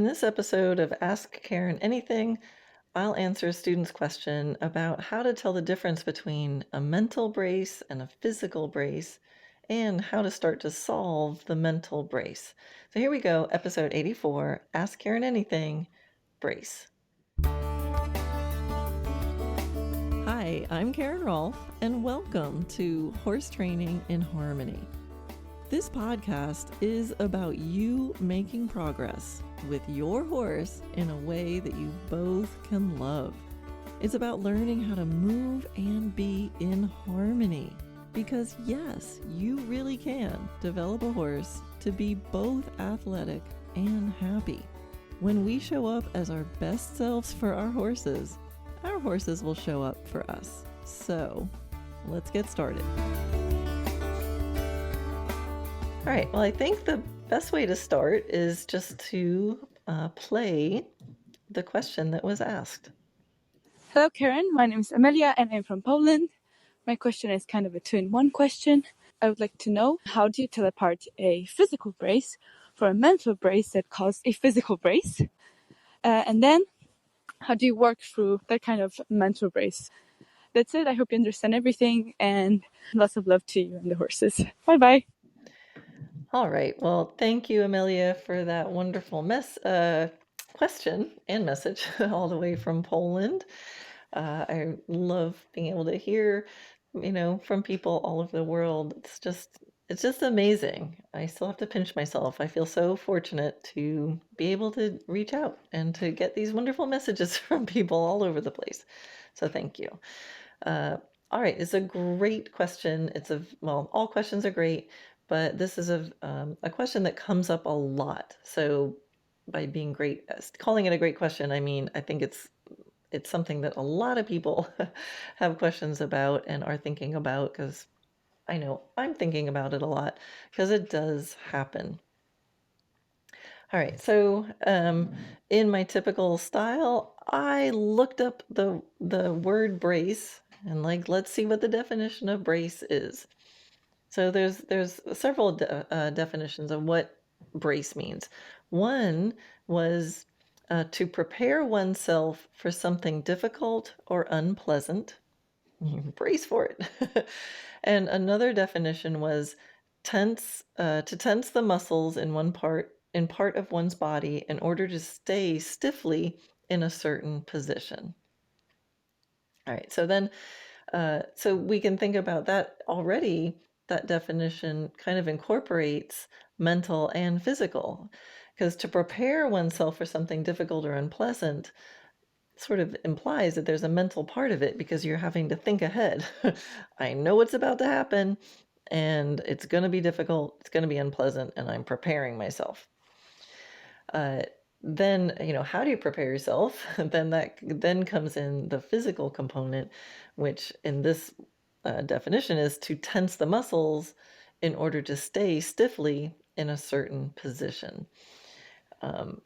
In this episode of Ask Karen Anything, I'll answer a student's question about how to tell the difference between a mental brace and a physical brace and how to start to solve the mental brace. So here we go, episode 84, Ask Karen Anything, Brace. Hi, I'm Karen Rohlf, and welcome to Horse Training in Harmony. This podcast is about you making progress with your horse in a way that you both can love. It's about learning how to move and be in harmony. Because yes, you really can develop a horse to be both athletic and happy. When we show up as our best selves for our horses will show up for us. So let's get started. All right, well, I think the best way to start is just to play the question that was asked. Hello, Karen. My name is Amelia and I'm from Poland. My question is kind of a two-in-one question. I would like to know, how do you tell apart a physical brace from a mental brace that caused a physical brace? And then, how do you work through that kind of mental brace? That's it. I hope you understand everything, and lots of love to you and the horses. Bye-bye. All right. Well, thank you, Amelia, for that wonderful question and message all the way from Poland. I love being able to hear, from people all over the world. It's just amazing. I still have to pinch myself. I feel so fortunate to be able to reach out and to get these wonderful messages from people all over the place. So thank you. All right, it's a great question. All questions are great, but this is a question that comes up a lot. So by being great, calling it a great question, I mean, I think it's something that a lot of people have questions about and are thinking about, because I know I'm thinking about it a lot because it does happen. All right, so in my typical style, I looked up the word brace and let's see what the definition of brace is. So there's several definitions of what brace means. One was to prepare oneself for something difficult or unpleasant. You brace for it. And another definition was to tense the muscles in part of one's body in order to stay stiffly in a certain position. All right, so then so we can think about that already. That definition kind of incorporates mental and physical, because to prepare oneself for something difficult or unpleasant sort of implies that there's a mental part of it, because you're having to think ahead. I know what's about to happen, and it's going to be difficult, it's going to be unpleasant, and I'm preparing myself. Then, how do you prepare yourself? Then comes in the physical component, which in this definition is to tense the muscles in order to stay stiffly in a certain position.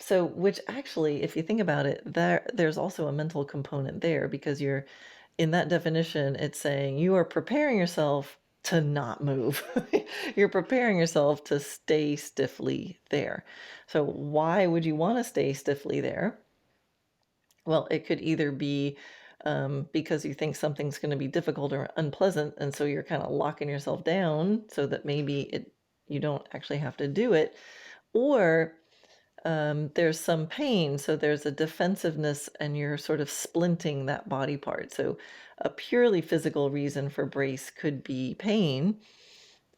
So, which actually, if you think about it, there's also a mental component there, because you're in that definition, it's saying you are preparing yourself to not move. You're preparing yourself to stay stiffly there. So why would you want to stay stiffly there? Well, it could either be because you think something's going to be difficult or unpleasant, and so you're kind of locking yourself down so that maybe you don't actually have to do it, or there's some pain, so there's a defensiveness and you're sort of splinting that body part. So a purely physical reason for brace could be pain,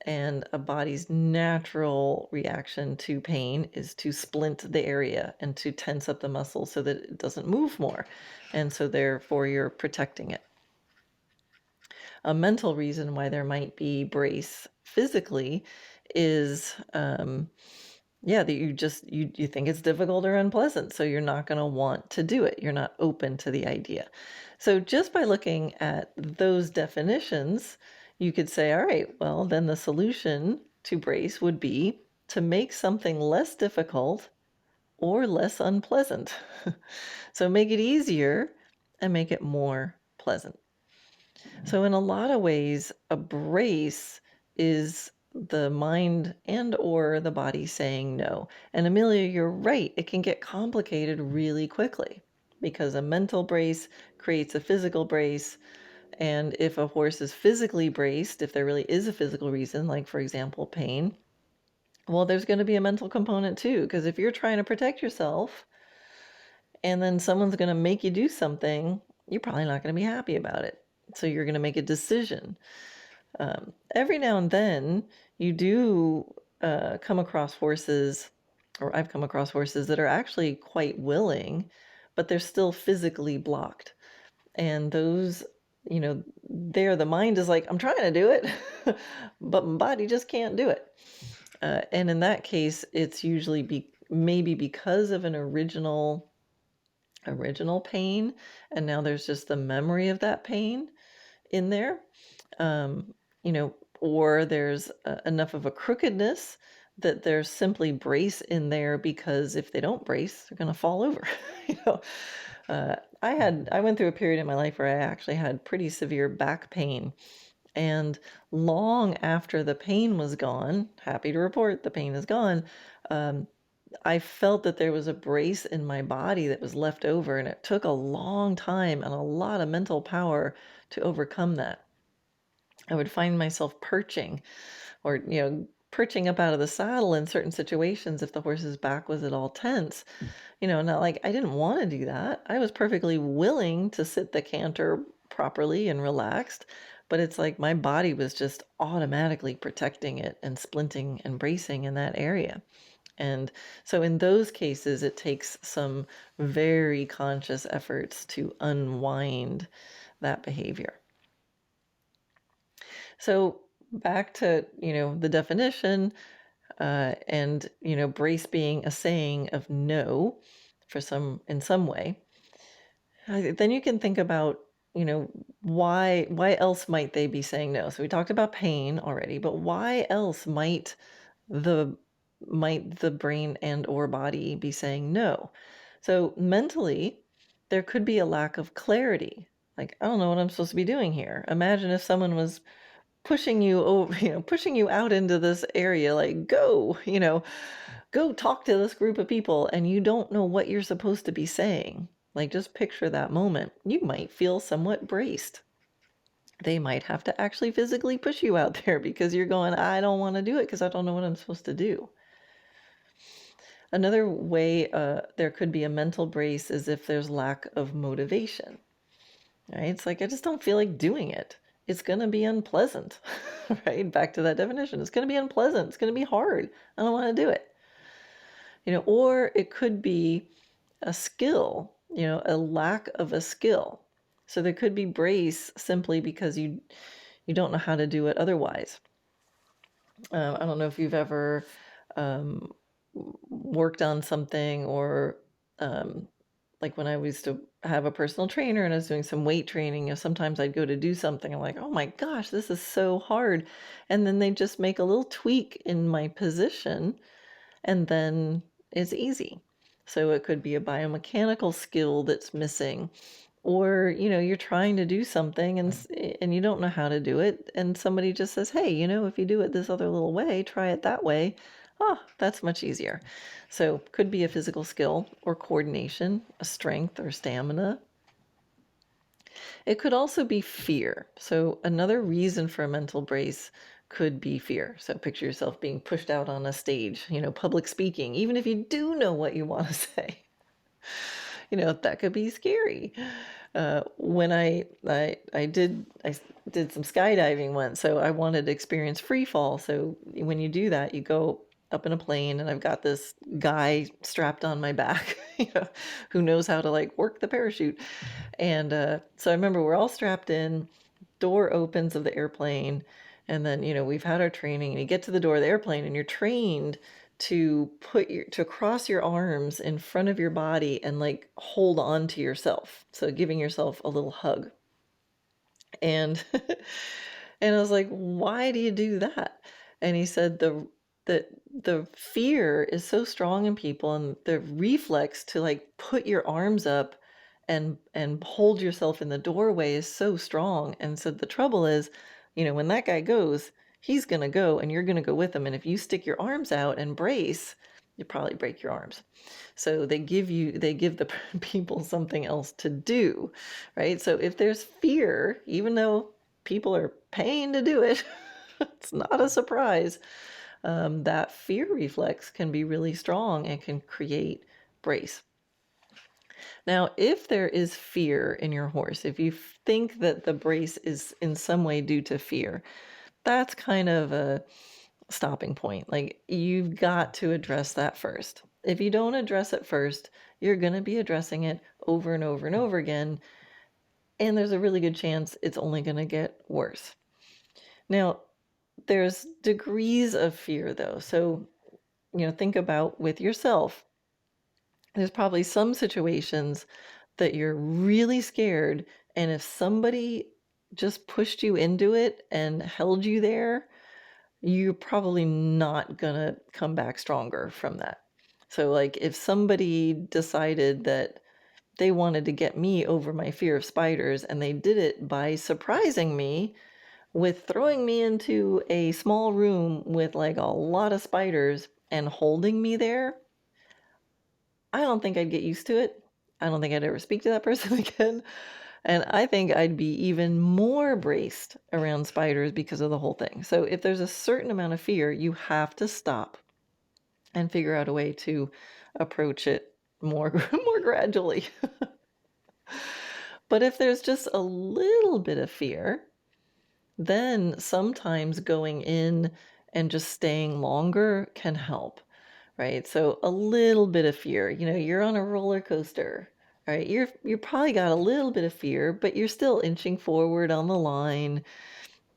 and a body's natural reaction to pain is to splint the area and to tense up the muscle so that it doesn't move more, and so therefore you're protecting it. A mental reason why there might be brace physically is that you think it's difficult or unpleasant, so you're not going to want to do it. You're not open to the idea. So just by looking at those definitions, you could say, all right, well, then the solution to brace would be to make something less difficult or less unpleasant. So make it easier and make it more pleasant. So in a lot of ways, a brace is the mind and or the body saying no. And Amelia, you're right. It can get complicated really quickly because a mental brace creates a physical brace. And if a horse is physically braced, if there really is a physical reason, like for example, pain, well, there's going to be a mental component too. Because if you're trying to protect yourself and then someone's going to make you do something, you're probably not going to be happy about it. So you're going to make a decision. Every now and then, you do come across horses, or I've come across horses that are actually quite willing, but they're still physically blocked. And those, there the mind is like, I'm trying to do it, but my body just can't do it. And in that case, it's usually maybe because of an original pain, and now there's just the memory of that pain in there, um, or there's enough of a crookedness that there's simply brace in there because if they don't brace, they're going to fall over. you know, I went through a period in my life where I actually had pretty severe back pain. And long after the pain was gone, happy to report the pain is gone, um, I felt that there was a brace in my body that was left over, and it took a long time and a lot of mental power to overcome that. I would find myself perching or, perching up out of the saddle in certain situations if the horse's back was at all tense. Not like I didn't want to do that. I was perfectly willing to sit the canter properly and relaxed, but it's like my body was just automatically protecting it and splinting and bracing in that area. And so in those cases, it takes some very conscious efforts to unwind that behavior. So back to, the definition, and, brace being a saying of no in some way. Then you can think about, why else might they be saying no? So we talked about pain already, but why else the the brain and or body be saying no? So mentally, there could be a lack of clarity. Like, I don't know what I'm supposed to be doing here. Imagine if someone was pushing you over, pushing you out into this area, like, go talk to this group of people, and you don't know what you're supposed to be saying. Like, just picture that moment. You might feel somewhat braced. They might have to actually physically push you out there because you're going, I don't want to do it because I don't know what I'm supposed to do. Another way there could be a mental brace is if there's lack of motivation. Right? It's like, I just don't feel like doing it. It's going to be unpleasant, right? Back to that definition. It's going to be unpleasant. It's going to be hard. I don't want to do it. Or it could be a skill, a lack of a skill. So there could be brace simply because you don't know how to do it otherwise. I don't know if you've ever um, worked on something or like when I used to have a personal trainer and I was doing some weight training, sometimes I'd go to do something. I'm like, oh my gosh, this is so hard. And then they just make a little tweak in my position and then it's easy. So it could be a biomechanical skill that's missing, or you're trying to do something and you don't know how to do it, and somebody just says, hey, if you do it this other little way, try it that way. Oh, that's much easier. So could be a physical skill or coordination, a strength or stamina. It could also be fear. So another reason for a mental brace could be fear. So picture yourself being pushed out on a stage, public speaking, even if you do know what you want to say. That could be scary. When I did some skydiving once, so I wanted to experience free fall. So when you do that, you go up in a plane, and I've got this guy strapped on my back, who knows how to like work the parachute. And so I remember we're all strapped in, door opens of the airplane, and then, we've had our training, and you get to the door of the airplane, and you're trained to to cross your arms in front of your body and like hold on to yourself. So giving yourself a little hug. And and I was like, why do you do that? And he said the fear is so strong in people, and the reflex to like put your arms up and hold yourself in the doorway is so strong. And so the trouble is, when that guy goes, he's going to go and you're going to go with him. And if you stick your arms out and brace, you probably break your arms. So they give the people something else to do, right? So if there's fear, even though people are paying to do it, it's not a surprise. That fear reflex can be really strong and can create brace. Now, if there is fear in your horse, if you think that the brace is in some way due to fear, that's kind of a stopping point. Like, you've got to address that first. If you don't address it first, you're going to be addressing it over and over and over again. And there's a really good chance it's only going to get worse. Now, there's degrees of fear, though. So, think about with yourself. There's probably some situations that you're really scared, and if somebody just pushed you into it and held you there, you're probably not gonna come back stronger from that. So, like, if somebody decided that they wanted to get me over my fear of spiders and they did it by surprising me with throwing me into a small room with like a lot of spiders and holding me there, I don't think I'd get used to it. I don't think I'd ever speak to that person again. And I think I'd be even more braced around spiders because of the whole thing. So if there's a certain amount of fear, you have to stop and figure out a way to approach it more more gradually. But if there's just a little bit of fear, then sometimes going in and just staying longer can help. Right? So a little bit of fear. You're on a roller coaster, right? You're probably got a little bit of fear, but you're still inching forward on the line.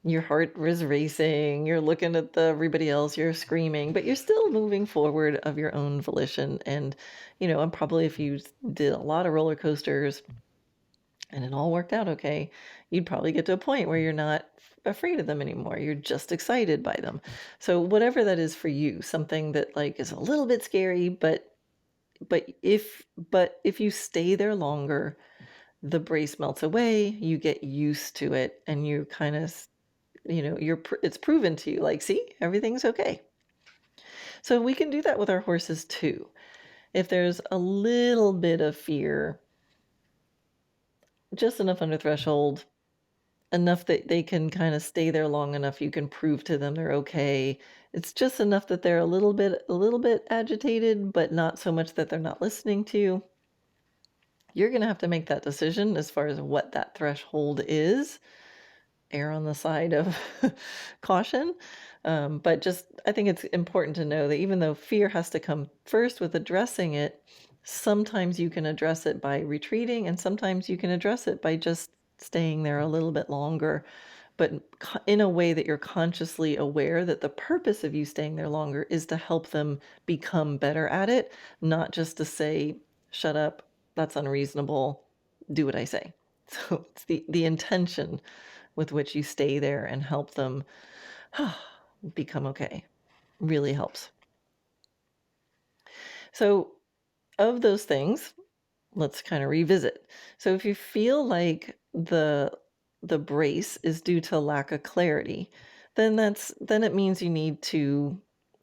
Your heart is racing. You're looking at everybody else. You're screaming, but you're still moving forward of your own volition. And probably if you did a lot of roller coasters and it all worked out okay, you'd probably get to a point where you're not afraid of them anymore. You're just excited by them. So whatever that is for you, something that like is a little bit scary, but if you stay there longer, the brace melts away, you get used to it, and you kind of, it's proven to you like, see, everything's okay. So we can do that with our horses too. If there's a little bit of fear, just enough under threshold, enough that they can kind of stay there long enough you can prove to them they're okay. It's just enough that they're a little bit agitated, but not so much that they're not listening to you. You're going to have to make that decision as far as what that threshold is. Err on the side of caution. But just, I think it's important to know that even though fear has to come first with addressing it, sometimes you can address it by retreating, and sometimes you can address it by just staying there a little bit longer, but in a way that you're consciously aware that the purpose of you staying there longer is to help them become better at it, not just to say, shut up, that's unreasonable, do what I say. So it's the intention with which you stay there and help them become okay. Really helps. So, of those things, let's kind of revisit. So, if you feel like the brace is due to lack of clarity, then it means you need to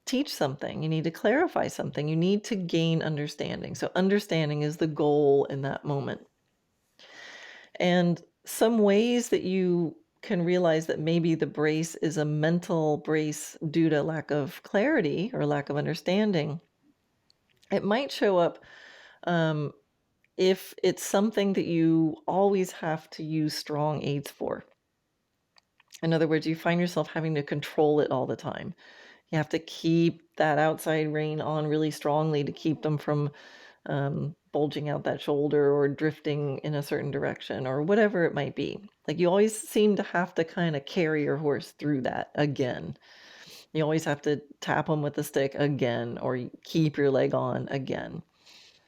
teach something. You need to clarify something. You need to gain understanding. So, understanding is the goal in that moment. And some ways that you can realize that maybe the brace is a mental brace due to lack of clarity or lack of understanding. It might show up um, if it's something that you always have to use strong aids for. In other words, you find yourself having to control it all the time. You have to keep that outside rein on really strongly to keep them from bulging out that shoulder or drifting in a certain direction or whatever it might be. Like, you always seem to have to kind of carry your horse through that again. You always have to tap them with the stick again or keep your leg on again.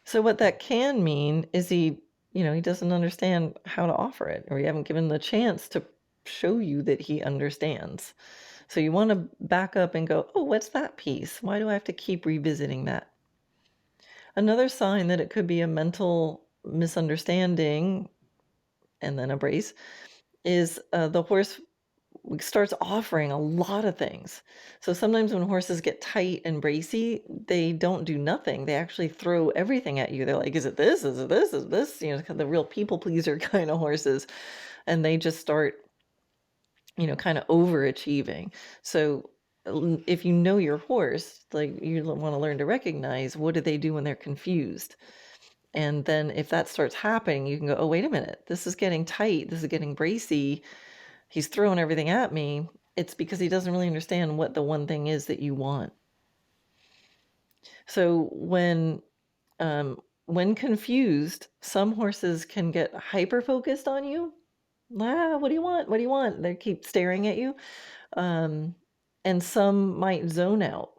So what that can mean is he doesn't understand how to offer it, or you haven't given the chance to show you that he understands. So you want to back up and go, oh, what's that piece? Why do I have to keep revisiting that? Another sign that it could be a mental misunderstanding and then a brace is the horse starts offering a lot of things. So sometimes when horses get tight and bracy, they don't do nothing. They actually throw everything at you. They're like, "Is it this? Is it this? Is it this?" The real people pleaser kind of horses, and they just start, kind of overachieving. So if you know your horse, like you want to learn to recognize what do they do when they're confused. And then if that starts happening, you can go, "Oh, wait a minute. This is getting tight. This is getting bracy. He's throwing everything at me." It's because he doesn't really understand what the one thing is that you want. So when confused, some horses can get hyper focused on you. What do you want? What do you want? They keep staring at you. Um, and some might zone out,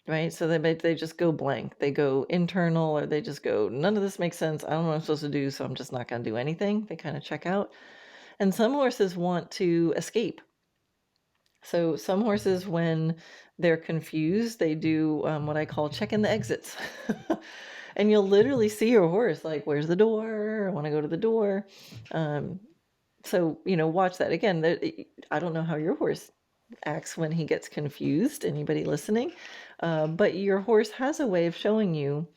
right? So they just go blank. They go internal, or they just go, none of this makes sense. I don't know what I'm supposed to do, so I'm just not going to do anything. They kind of check out. And some horses want to escape. So some horses, when they're confused, they do what I call checking the exits. And you'll literally see your horse like, "Where's the door? I want to go to the door." Um, so, watch that. Again, I don't know how your horse acts when he gets confused, anybody listening, but your horse has a way of showing you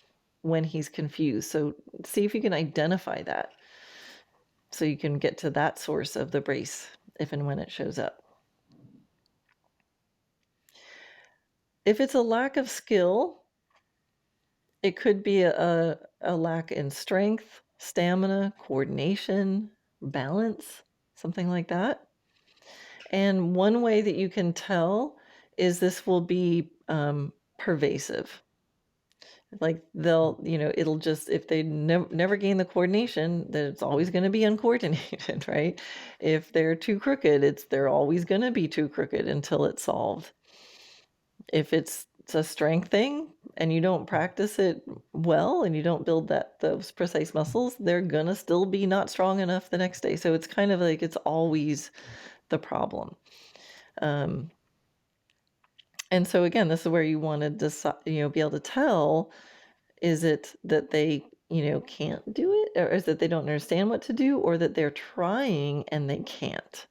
when he's confused. So see if you can identify that so you can get to that source of the brace if and when it shows up. If it's a lack of skill, it could be a lack in strength, stamina, coordination, balance, something like that. And one way that you can tell is this will be pervasive. Like it'll just, if they never gain the coordination, then it's always going to be uncoordinated, right? If they're too crooked, they're always going to be too crooked until it's solved. If it's a strength thing and you don't practice it well and you don't build those precise muscles, they're gonna still be not strong enough the next day. So it's kind of like it's always the problem. Um, and so again, this is where you want to decide, be able to tell, is it that they, can't do it, or is it they don't understand what to do, or that they're trying and they can't?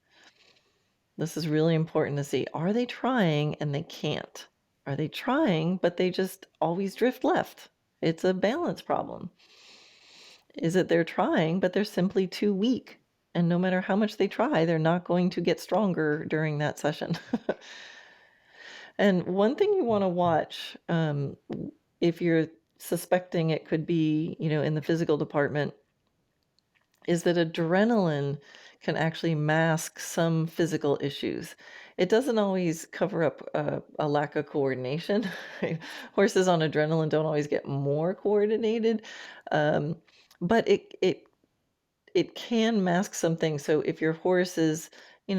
This is really important to see. Are they trying and they can't? Are they trying, but they just always drift left? It's a balance problem. Is it they're trying, but they're simply too weak? And no matter how much they try, they're not going to get stronger during that session. And one thing you want to watch, if you're suspecting it could be, in the physical department, is that adrenaline can actually mask some physical issues. It doesn't always cover up a lack of coordination. Right? Horses on adrenaline don't always get more coordinated, um, but it can mask something. So if your horse is,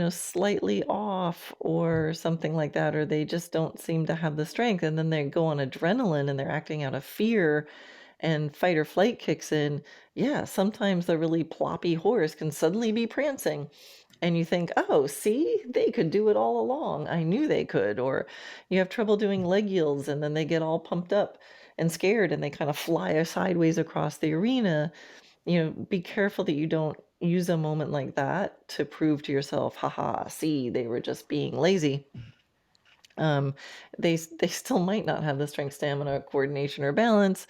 slightly off or something like that, or they just don't seem to have the strength, and then they go on adrenaline and they're acting out of fear, and fight or flight kicks in, yeah, sometimes the really ploppy horse can suddenly be prancing. And you think, "Oh, see, they could do it all along. I knew they could." Or you have trouble doing leg yields, and then they get all pumped up and scared and they kind of fly sideways across the arena. Be careful that you don't use a moment like that to prove to yourself, haha, see, they were just being lazy. They still might not have the strength, stamina, coordination, or balance.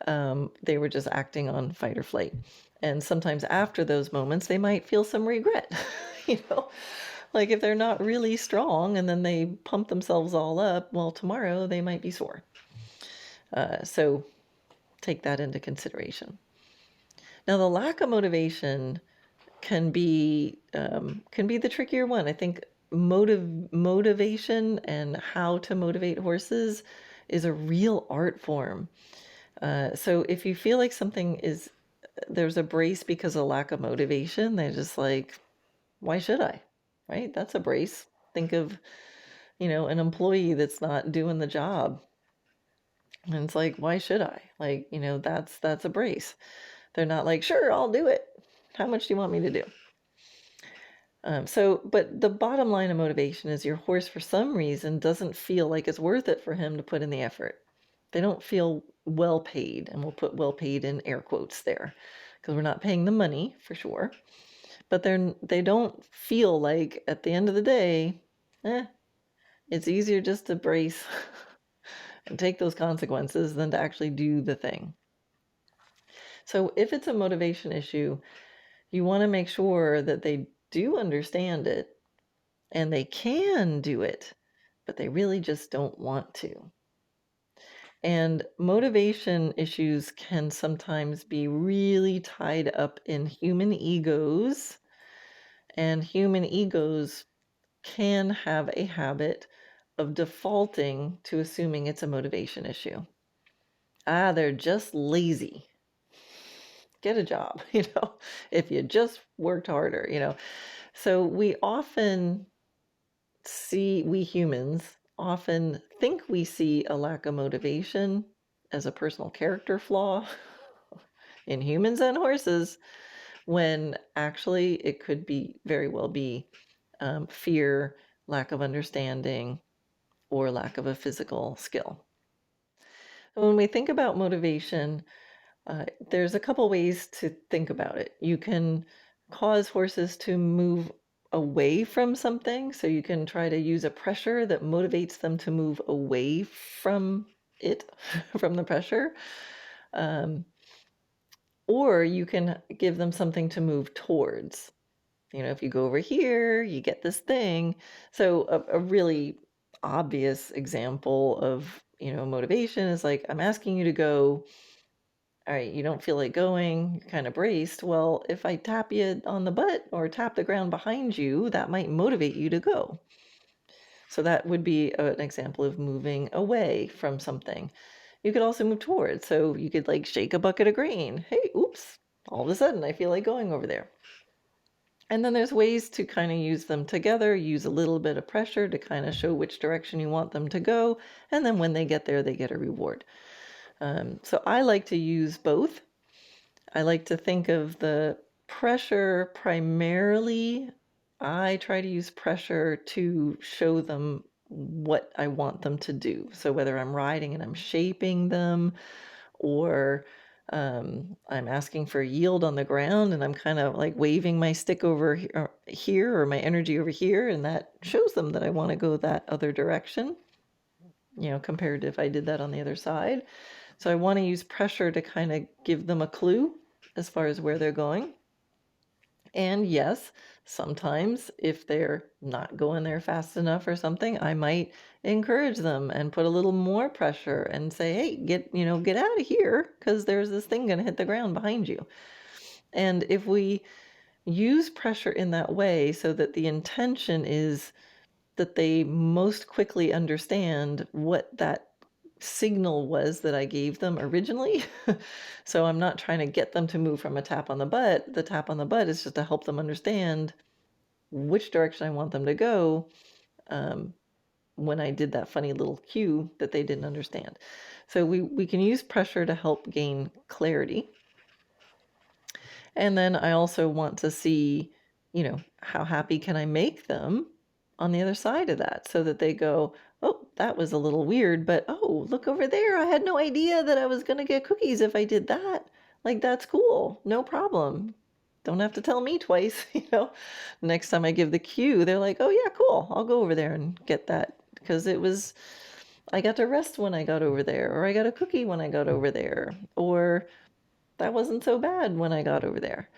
They were just acting on fight or flight. And sometimes after those moments, they might feel some regret. you know, like if they're not really strong and then they pump themselves all up, well, tomorrow they might be sore. So take that into consideration. Now, the lack of motivation can be the trickier one. I think motivation and how to motivate horses is a real art form. So if you feel like there's a brace because of lack of motivation, they're just like, why should I? Right? That's a brace. Think of, an employee that's not doing the job. And it's like, why should I? Like, that's a brace. They're not like, sure, I'll do it. How much do you want me to do? But the bottom line of motivation is your horse, for some reason, doesn't feel like it's worth it for him to put in the effort. They don't feel well paid, and we'll put well paid in air quotes there because we're not paying the money for sure. but they don't feel like at the end of the day, eh, it's easier just to brace and take those consequences than to actually do the thing. So if it's a motivation issue, you want to make sure that they do understand it and they can do it, but they really just don't want to. And motivation issues can sometimes be really tied up in human egos, and human egos can have a habit of defaulting to assuming it's a motivation issue. Ah, they're just lazy. Get a job, if you just worked harder. So we humans often think we see a lack of motivation as a personal character flaw in humans and horses, when actually it could be very well be fear, lack of understanding, or lack of a physical skill. When we think about motivation, there's a couple ways to think about it. You can cause horses to move away from something, so you can try to use a pressure that motivates them to move away from it, from the pressure. Um, or you can give them something to move towards. If you go over here, you get this thing. So a really obvious example of, motivation is like, I'm asking you to go. All right, you don't feel like going, you're kind of braced. Well, if I tap you on the butt or tap the ground behind you, that might motivate you to go. So that would be an example of moving away from something. You could also move towards. So you could like shake a bucket of grain. Hey, oops, all of a sudden I feel like going over there. And then there's ways to kind of use them together, use a little bit of pressure to kind of show which direction you want them to go. And then when they get there, they get a reward. So I like to use both. I like to think of the pressure primarily. I try to use pressure to show them what I want them to do. So whether I'm riding and I'm shaping them, or I'm asking for yield on the ground and I'm kind of like waving my stick over here or my energy over here, and that shows them that I want to go that other direction, compared to if I did that on the other side. So I want to use pressure to kind of give them a clue as far as where they're going. And yes, sometimes if they're not going there fast enough or something, I might encourage them and put a little more pressure and say, "Hey, get out of here, because there's this thing going to hit the ground behind you." And if we use pressure in that way so that the intention is that they most quickly understand what that signal was that I gave them originally. So I'm not trying to get them to move from a tap on the butt. The tap on the butt is just to help them understand which direction I want them to go, um, when I did that funny little cue that they didn't understand. So we can use pressure to help gain clarity. And then I also want to see, how happy can I make them on the other side of that, so that they go, oh, that was a little weird, but oh, look over there. I had no idea that I was going to get cookies if I did that. Like, that's cool. No problem. Don't have to tell me twice, Next time I give the cue, they're like, oh, yeah, cool. I'll go over there and get that, because I got to rest when I got over there, or I got a cookie when I got over there, or that wasn't so bad when I got over there.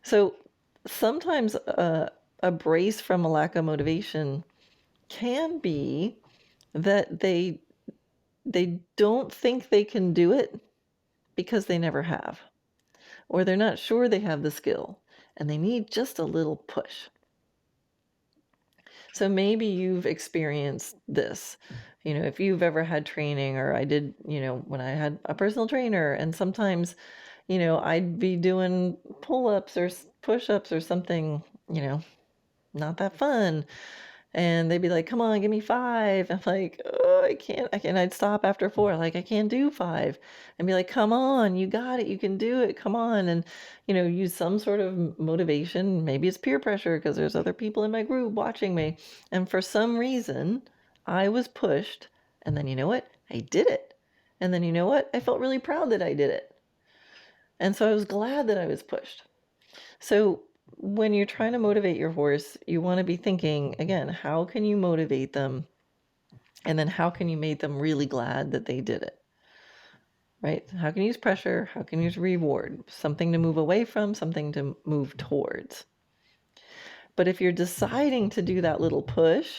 So sometimes a brace from a lack of motivation can be that they don't think they can do it because they never have, or they're not sure they have the skill, and they need just a little push. So maybe you've experienced this. If you've ever had training, or I did, when I had a personal trainer, and sometimes, I'd be doing pull-ups or push-ups or something, not that fun. And they'd be like, come on, give me 5. I'm like, oh, I can't. I'd stop after 4. Like, I can't do 5. And be like, come on, you got it. You can do it. Come on. And, use some sort of motivation. Maybe it's peer pressure because there's other people in my group watching me. And for some reason, I was pushed. And then you know what? I did it. And then you know what? I felt really proud that I did it. And so I was glad that I was pushed. So when you're trying to motivate your horse, you want to be thinking, again, how can you motivate them? And then how can you make them really glad that they did it? Right? How can you use pressure? How can you use reward? Something to move away from, something to move towards. But if you're deciding to do that little push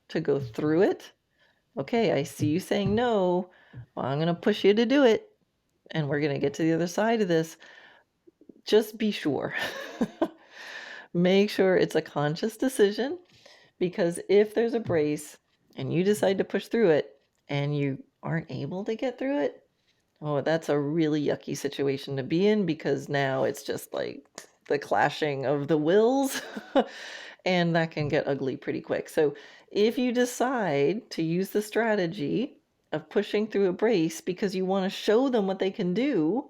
to go through it, okay, I see you saying no. Well, I'm going to push you to do it. And we're going to get to the other side of this. Just be sure. Make sure it's a conscious decision, because if there's a brace and you decide to push through it and you aren't able to get through it, oh, that's a really yucky situation to be in, because now it's just like the clashing of the wills and that can get ugly pretty quick. So if you decide to use the strategy of pushing through a brace because you want to show them what they can do,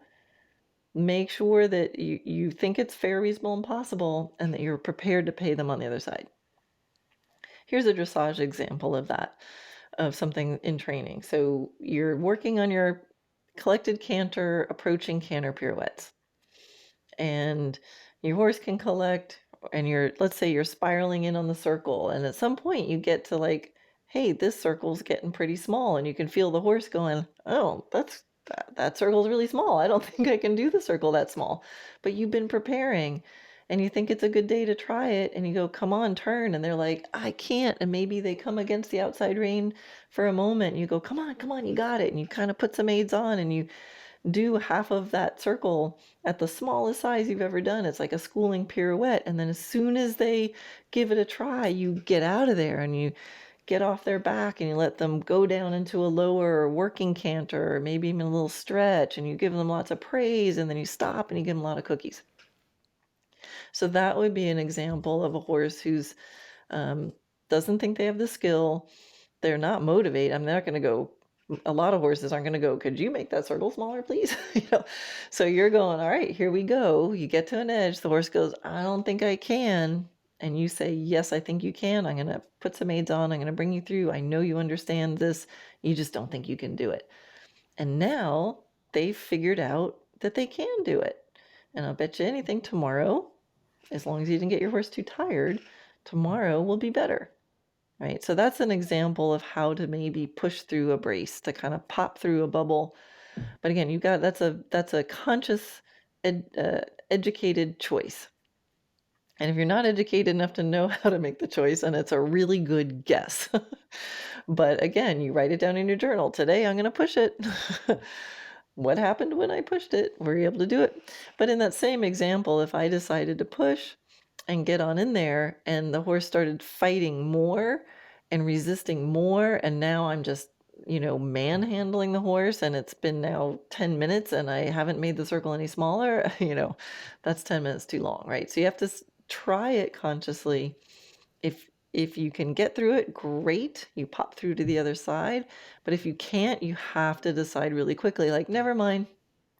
make sure that you think it's fair, reasonable, and possible, and that you're prepared to pay them on the other side. Here's a dressage example of that, of something in training. So you're working on your collected canter, approaching canter pirouettes, and your horse can collect, and let's say you're spiraling in on the circle, and at some point you get to like, hey, this circle's getting pretty small, and you can feel the horse going, oh, that circle's really small. I don't think I can do the circle that small. But you've been preparing and you think it's a good day to try it, and you go, come on, turn, and they're like, I can't. And maybe they come against the outside rein for a moment, and you go, come on, you got it. And you kind of put some aids on and you do half of that circle at the smallest size you've ever done. It's like a schooling pirouette. And then as soon as they give it a try, you get out of there and you get off their back and you let them go down into a lower working canter, or maybe even a little stretch, and you give them lots of praise, and then you stop and you give them a lot of cookies. So that would be an example of a horse who's doesn't think they have the skill. They're not motivated. I'm not going to go. A lot of horses aren't going to go, could you make that circle smaller, please? So you're going, all right, here we go. You get to an edge. The horse goes, I don't think I can. And you say, yes, I think you can. I'm going to put some aids on. I'm going to bring you through. I know you understand this. You just don't think you can do it. And now they've figured out that they can do it. And I'll bet you anything, tomorrow, as long as you didn't get your horse too tired, tomorrow will be better. Right? So that's an example of how to maybe push through a brace, to kind of pop through a bubble. But again, that's a conscious, educated choice. And if you're not educated enough to know how to make the choice, and it's a really good guess. But again, you write it down in your journal. Today I'm going to push it. What happened when I pushed it? Were you able to do it? But in that same example, if I decided to push and get on in there and the horse started fighting more and resisting more, and now I'm just, manhandling the horse, and it's been now 10 minutes and I haven't made the circle any smaller, that's 10 minutes too long, right? So you have to try it consciously. If you can get through it, great, you pop through to the other side. But if you can't, you have to decide really quickly, like, never mind,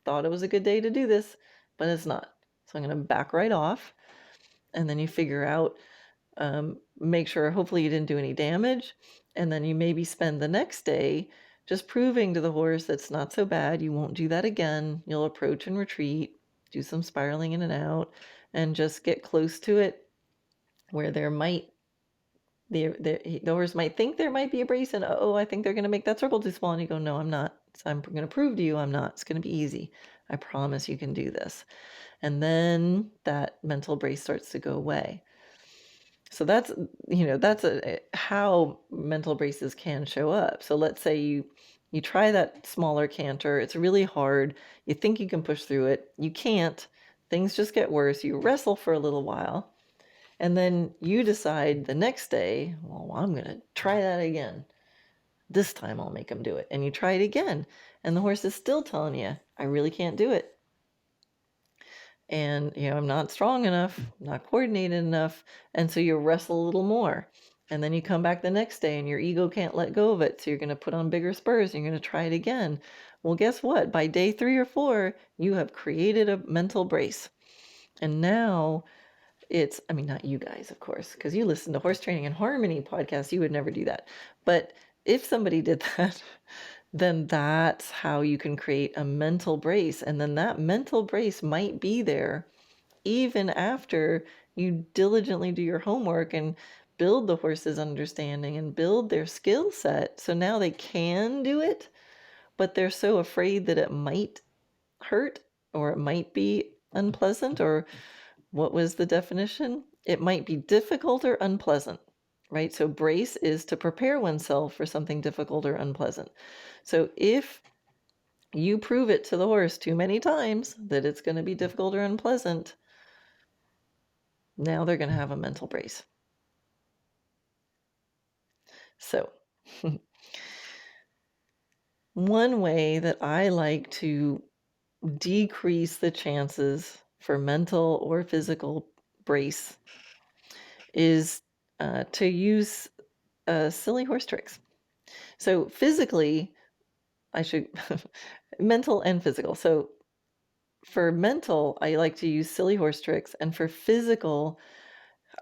thought it was a good day to do this, but it's not. So I'm going to back right off. And then you figure out, make sure, hopefully you didn't do any damage. And then you maybe spend the next day just proving to the horse that's not so bad. You won't do that again. You'll approach and retreat, do some spiraling in and out, and just get close to it where the horse might think there might be a brace, and oh, I think they're going to make that circle too small. And you go, no, I'm not. So I'm going to prove to you I'm not. It's going to be easy. I promise you can do this. And then that mental brace starts to go away. So that's how mental braces can show up. So let's say you try that smaller canter. It's really hard. You think you can push through it. You can't. Things just get worse. You wrestle for a little while. And then you decide the next day, well, I'm going to try that again. This time I'll make him do it. And you try it again. And the horse is still telling you, I really can't do it. And, I'm not strong enough, not coordinated enough. And so you wrestle a little more. And then you come back the next day and your ego can't let go of it. So you're going to put on bigger spurs and you're going to try it again. Well, guess what? By day 3 or 4, you have created a mental brace. And now not you guys, of course, because you listen to Horse Training and Harmony podcasts, you would never do that. But if somebody did that, then that's how you can create a mental brace. And then that mental brace might be there even after You diligently do your homework and build the horse's understanding and build their skill set. So now they can do it, but they're so afraid that it might hurt or it might be unpleasant, or what was the definition? It might be difficult or unpleasant, right? So brace is to prepare oneself for something difficult or unpleasant. So if you prove it to the horse too many times that it's going to be difficult or unpleasant, now they're going to have a mental brace. So one way that I like to decrease the chances for mental or physical brace is to use silly horse tricks. So physically, I should mental and physical. So for mental, I like to use silly horse tricks, and for physical,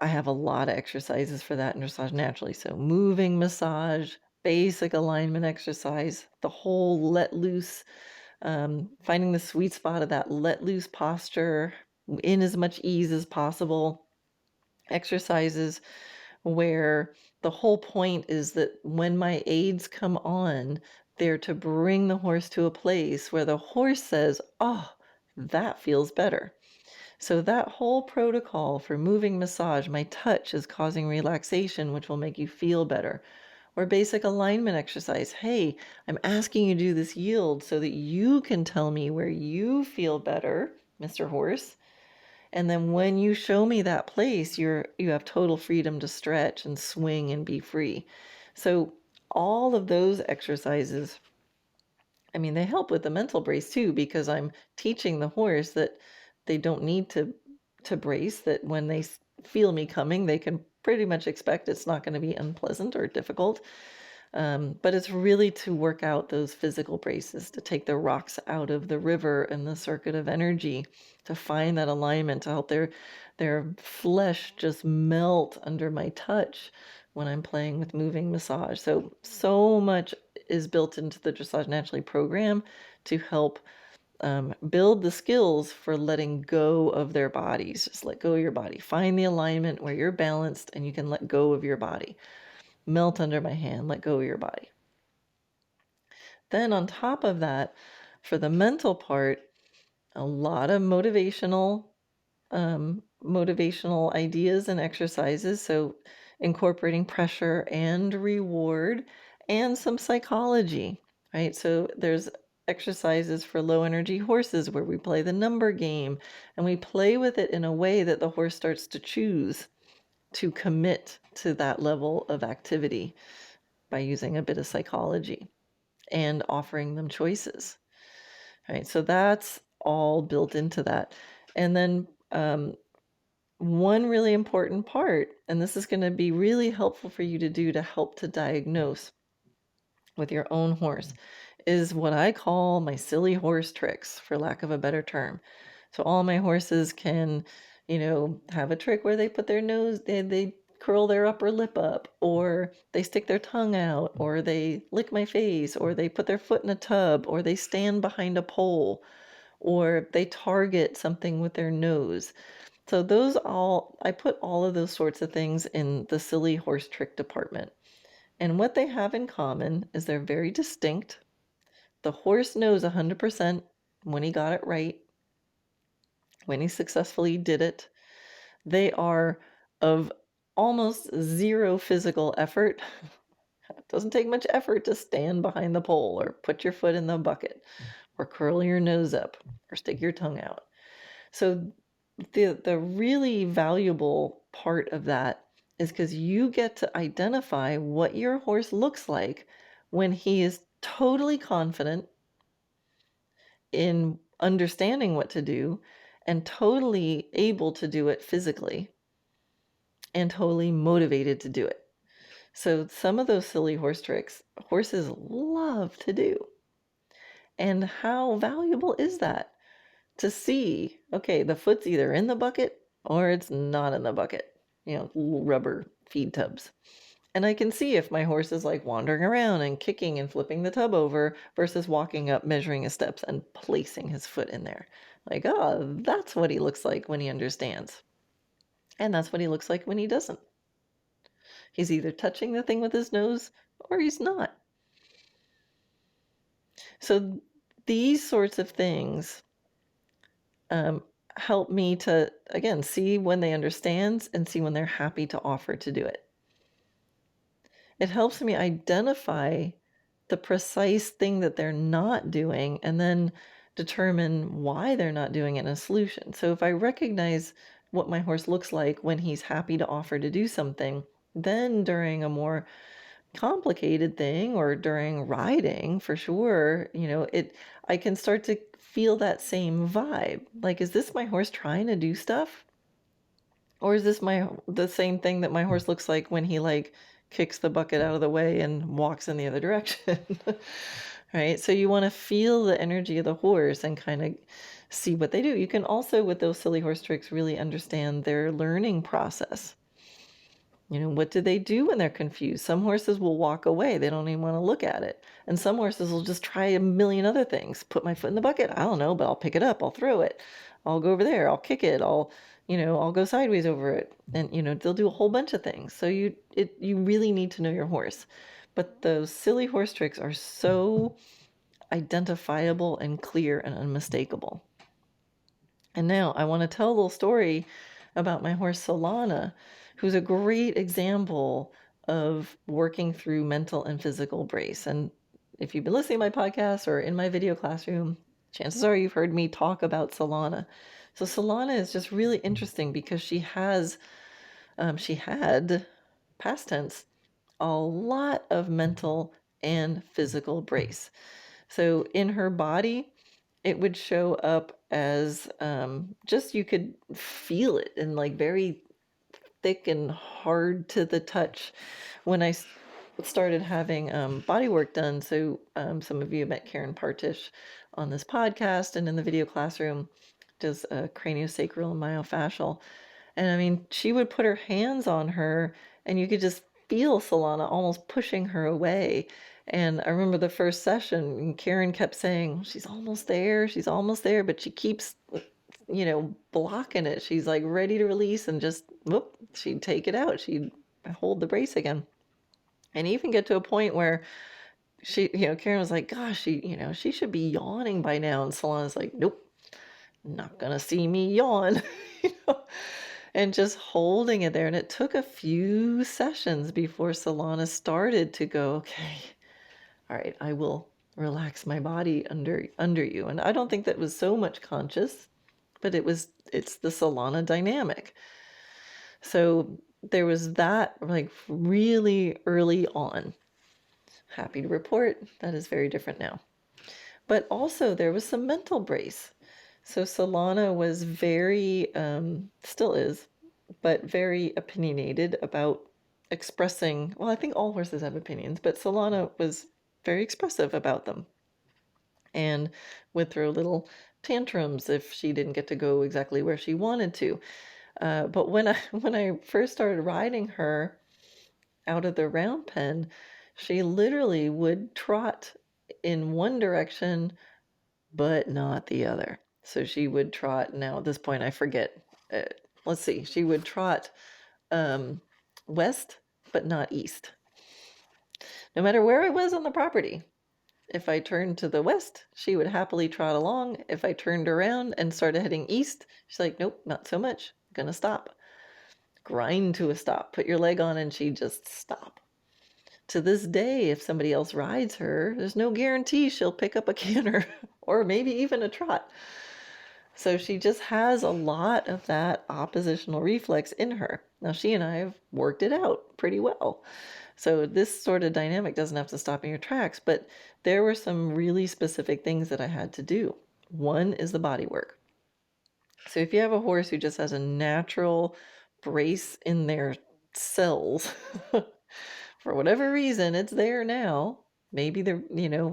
I have a lot of exercises for that in Dressage Naturally. So moving massage, basic alignment exercise, the whole let loose, finding the sweet spot of that let loose posture in as much ease as possible. Exercises where the whole point is that when my aids come on, they're to bring the horse to a place where the horse says, "Oh, that feels better." So that whole protocol for moving massage, my touch is causing relaxation, which will make you feel better. Or basic alignment exercise. Hey, I'm asking you to do this yield so that you can tell me where you feel better, Mr. Horse. And then when you show me that place, you have total freedom to stretch and swing and be free. So all of those exercises, I mean, they help with the mental brace too, because I'm teaching the horse that they don't need to brace, that when they feel me coming, they can pretty much expect it's not going to be unpleasant or difficult. But it's really to work out those physical braces, to take the rocks out of the river and the circuit of energy, to find that alignment, to help their flesh just melt under my touch when I'm playing with moving massage. So much is built into the Dressage Naturally program to help build the skills for letting go of their bodies. Just let go of your body. Find the alignment where you're balanced and you can let go of your body. Melt under my hand, let go of your body. Then on top of that, for the mental part, a lot of motivational ideas and exercises. So incorporating pressure and reward and some psychology, right? So there's exercises for low energy horses where we play the number game and we play with it in a way that the horse starts to choose to commit to that level of activity by using a bit of psychology and offering them choices. Right. So that's all built into that. And then one really important part, and this is going to be really helpful for you to do to help to diagnose with your own horse, is what I call my silly horse tricks, for lack of a better term. So all my horses can, have a trick where they put their nose, they curl their upper lip up, or they stick their tongue out, or they lick my face, or they put their foot in a tub, or they stand behind a pole, or they target something with their nose. So I put all of those sorts of things in the silly horse trick department. And what they have in common is they're very distinct. The horse knows 100% when he got it right, when he successfully did it. They are of almost zero physical effort. It doesn't take much effort to stand behind the pole or put your foot in the bucket or curl your nose up or stick your tongue out. So the really valuable part of that is because you get to identify what your horse looks like when he is totally confident in understanding what to do and totally able to do it physically and totally motivated to do it. So some of those silly horse tricks horses love to do. And how valuable is that? To see, okay, the foot's either in the bucket or it's not in the bucket, little rubber feed tubs. And I can see if my horse is like wandering around and kicking and flipping the tub over versus walking up, measuring his steps, and placing his foot in there. Like, oh, that's what he looks like when he understands. And that's what he looks like when he doesn't. He's either touching the thing with his nose or he's not. So these sorts of things um, help me to, again, see when they understand and see when they're happy to offer to do it. It helps me identify the precise thing that they're not doing and then determine why they're not doing it in a solution. So if I recognize what my horse looks like when he's happy to offer to do something, then during a more complicated thing or during riding for sure, I can start to feel that same vibe. Like, is this my horse trying to do stuff? Or is this the same thing that my horse looks like when he like kicks the bucket out of the way and walks in the other direction? Right? So you want to feel the energy of the horse and kind of see what they do. You can also, with those silly horse tricks, really understand their learning process. What do they do when they're confused? Some horses will walk away. They don't even want to look at it. And some horses will just try a million other things. Put my foot in the bucket. I don't know, but I'll pick it up. I'll throw it. I'll go over there. I'll kick it. I'll go sideways over it. And, they'll do a whole bunch of things. So you really need to know your horse. But those silly horse tricks are so identifiable and clear and unmistakable. And now I want to tell a little story about my horse Solana, who's a great example of working through mental and physical brace. And if you've been listening to my podcast or in my video classroom, chances are you've heard me talk about Solana. So Solana is just really interesting because she had, past tense, a lot of mental and physical brace. So in her body, it would show up as just you could feel it and like very thick and hard to the touch when I started having body work done. So some of you met Karen Partish on this podcast and in the video classroom does craniosacral and myofascial. And I mean, she would put her hands on her and you could just feel Solana almost pushing her away. And I remember the first session, and Karen kept saying, she's almost there, but she keeps, blocking it. She's like ready to release and just, whoop, she'd take it out. She'd hold the brace again. And even get to a point where Karen was like, gosh, she should be yawning by now. And Solana's like, nope, not gonna see me yawn. you know? And just holding it there. And it took a few sessions before Solana started to go, okay, all right, I will relax my body under you. And I don't think that was so much conscious, but it's the Solana dynamic. So there was that like really early on. Happy to report that is very different now. But also there was some mental brace. So Solana was very, still is, but very opinionated about expressing, well, I think all horses have opinions, but Solana was very expressive about them and would throw little tantrums if she didn't get to go exactly where she wanted to. But when I first started riding her out of the round pen, she literally would trot in one direction but not the other. So she would trot. Now at this point, I forget. Uh, let's see. She would trot west, but not east. No matter where I was on the property, if I turned to the west, she would happily trot along. If I turned around and started heading east, she's like, nope, not so much. Gonna stop. Grind to a stop. Put your leg on, and she'd just stop. To this day, if somebody else rides her, there's no guarantee she'll pick up a canter or maybe even a trot. So she just has a lot of that oppositional reflex in her. Now, she and I have worked it out pretty well. So this sort of dynamic doesn't have to stop in your tracks, but there were some really specific things that I had to do. One is the body work. So if you have a horse who just has a natural brace in their cells, for whatever reason, it's there now. Maybe they're,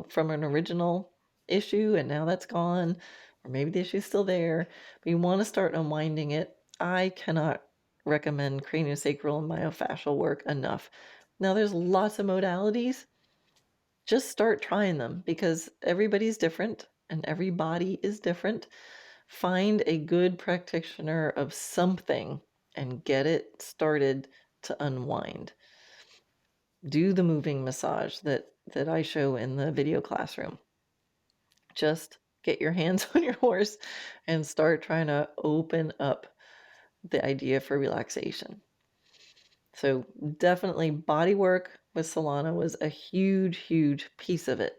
from an original issue and now that's gone, or maybe the issue's still there, but you want to start unwinding it. I cannot recommend craniosacral and myofascial work enough. Now, there's lots of modalities. Just start trying them because everybody's different and every body is different. Find a good practitioner of something and get it started to unwind. Do the moving massage that I show in the video classroom. Just get your hands on your horse and start trying to open up the idea for relaxation. So definitely body work with Solana was a huge, huge piece of it.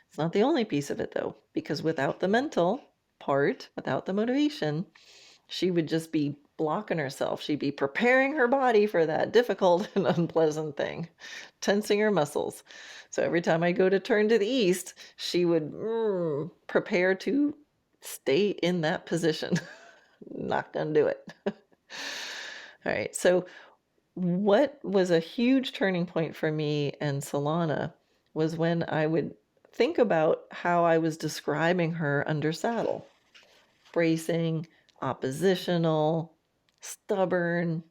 It's not the only piece of it though, because without the mental part, without the motivation, she would just be blocking herself. She'd be preparing her body for that difficult and unpleasant thing, tensing her muscles. So every time I go to turn to the east, she would prepare to stay in that position. Not gonna do it. All right. So what was a huge turning point for me and Solana was when I would think about how I was describing her under saddle: bracing, oppositional, stubborn.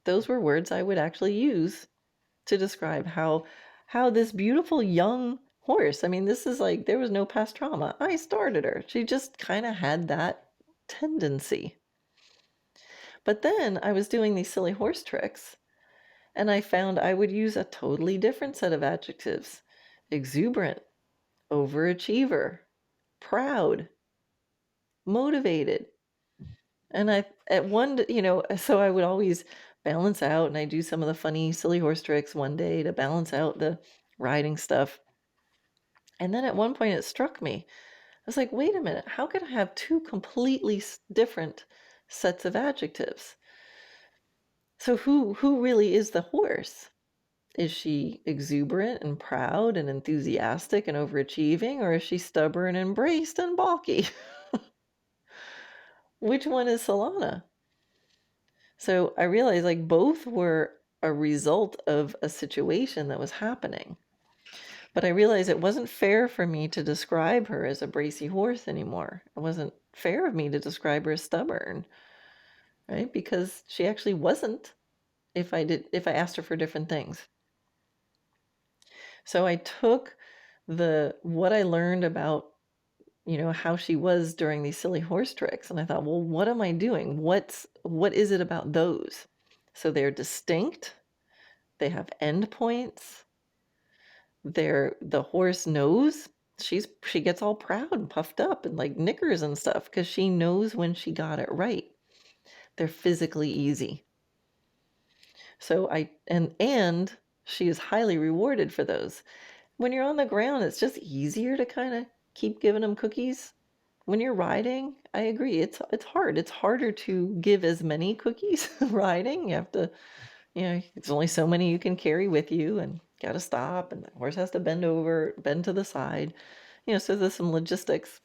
Those were words I would actually use to describe how this beautiful young horse, I mean, this is like there was no past trauma. I started her. She just kind of had that tendency. But then I was doing these silly horse tricks and I found I would use a totally different set of adjectives: exuberant, overachiever, proud, motivated. And I, at one, so I would always balance out and I do some of the funny, silly horse tricks one day to balance out the riding stuff. And then at one point it struck me. I was like, wait a minute, how could I have two completely different sets of adjectives? So who really is the horse? Is she exuberant and proud and enthusiastic and overachieving, or is she stubborn and braced and balky? Which one is Solana? So I realized like both were a result of a situation that was happening. But I realized it wasn't fair for me to describe her as a bracy horse anymore. It wasn't fair of me to describe her as stubborn, right? Because she actually wasn't if I asked her for different things. So I took what I learned about how she was during these silly horse tricks, and I thought, well, what am I doing? What is it about those? So they're distinct, they have endpoints, the horse knows. She gets all proud and puffed up and like knickers and stuff because she knows when she got it right. They're physically easy. So and she is highly rewarded for those. When you're on the ground, it's just easier to kind of keep giving them cookies. When you're riding, I agree, it's hard. It's harder to give as many cookies riding. You have to, it's only so many you can carry with you and got to stop, and the horse has to bend over, bend to the side. So there's some logistics.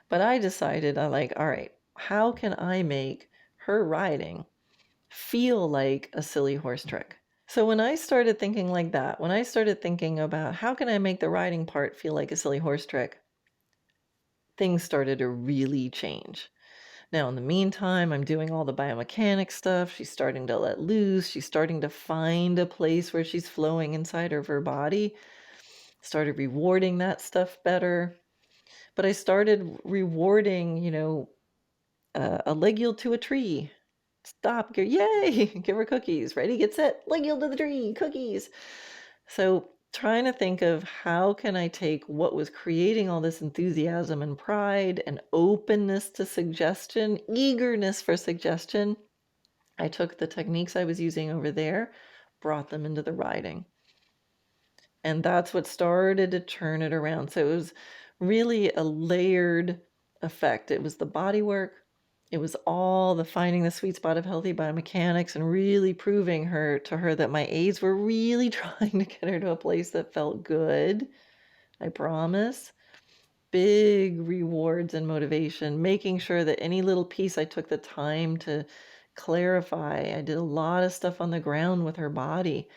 But I decided, I'm like, all right, how can I make her riding feel like a silly horse trick? So when I started thinking like that, when I started thinking about how can I make the riding part feel like a silly horse trick, things started to really change. Now, in the meantime, I'm doing all the biomechanics stuff. She's starting to let loose. She's starting to find a place where she's flowing inside of her body. Started rewarding that stuff better. But I started rewarding, a leg yield to a tree. Stop, yay, give her cookies. Ready, get set, leg yield to the tree, cookies. So trying to think of how can I take what was creating all this enthusiasm and pride and openness to suggestion, eagerness for suggestion. I took the techniques I was using over there, brought them into the riding. And that's what started to turn it around. So it was really a layered effect. It was the body work. It was all the finding the sweet spot of healthy biomechanics and really proving to her that my aids were really trying to get her to a place that felt good. I promise. Big rewards and motivation, making sure that any little piece I took the time to clarify. I did a lot of stuff on the ground with her body,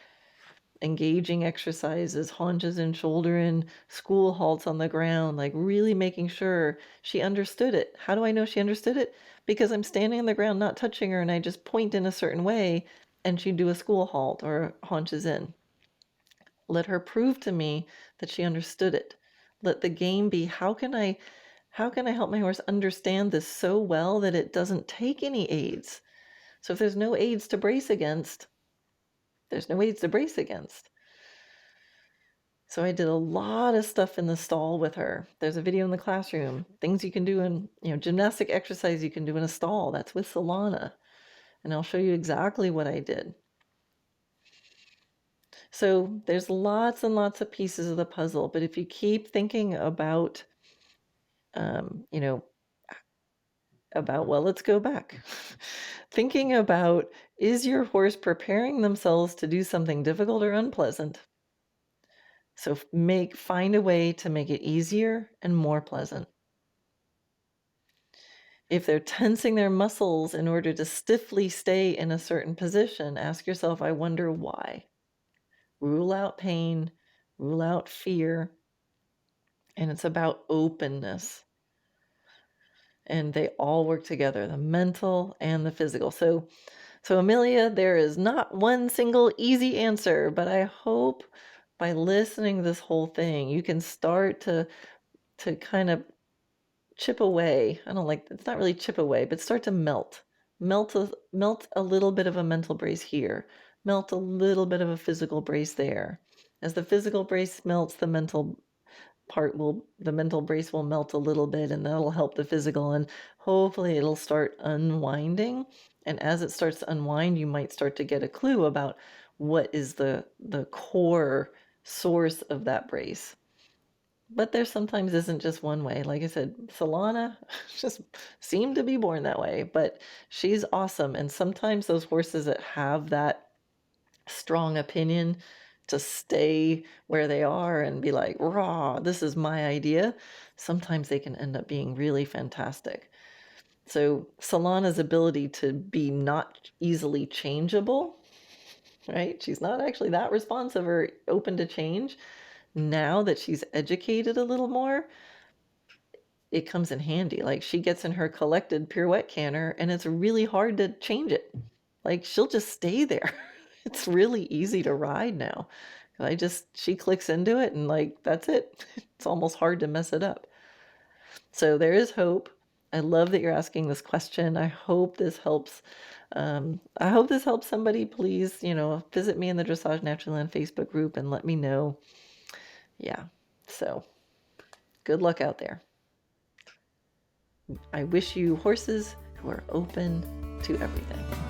engaging exercises, haunches and shoulder in, school halts on the ground, like really making sure she understood it. How do I know she understood it? Because I'm standing on the ground, not touching her, and I just point in a certain way, and she'd do a school halt or haunches in. Let her prove to me that she understood it. Let the game be, how can I How can I help my horse understand this so well that it doesn't take any aids? So if there's no aids to brace against, there's no aids to brace against. So I did a lot of stuff in the stall with her. There's a video in the classroom, things you can do in, gymnastic exercise you can do in a stall. That's with Solana. And I'll show you exactly what I did. So there's lots and lots of pieces of the puzzle, but if you keep thinking about, you know, well, let's go back. Thinking about, is your horse preparing themselves to do something difficult or unpleasant? So find a way to make it easier and more pleasant. If they're tensing their muscles in order to stiffly stay in a certain position, ask yourself, I wonder why. Rule out pain, rule out fear, and it's about openness. And they all work together, the mental and the physical. So Amelia, there is not one single easy answer, but I hope by listening to this whole thing, you can start to kind of chip away. I don't like, it's not really chip away, but start to melt. Melt a little bit of a mental brace here. Melt a little bit of a physical brace there. As the physical brace melts, the mental brace will melt a little bit, and that'll help the physical, and hopefully it'll start unwinding. And as it starts to unwind, you might start to get a clue about what is the core source of that brace. But there sometimes isn't just one way. Like I said, Solana just seemed to be born that way, but she's awesome. And sometimes those horses that have that strong opinion to stay where they are and be like, raw, this is my idea, sometimes they can end up being really fantastic. So Solana's ability to be not easily changeable, right? She's not actually that responsive or open to change. Now that she's educated a little more, it comes in handy. Like she gets in her collected pirouette canter and it's really hard to change it. Like she'll just stay there. It's really easy to ride now. She clicks into it and like, that's it. It's almost hard to mess it up. So there is hope. I love that you're asking this question. I hope this helps. I hope this helps somebody. Please, visit me in the Dressage Naturally on Facebook group and let me know. Yeah. So good luck out there. I wish you horses who are open to everything.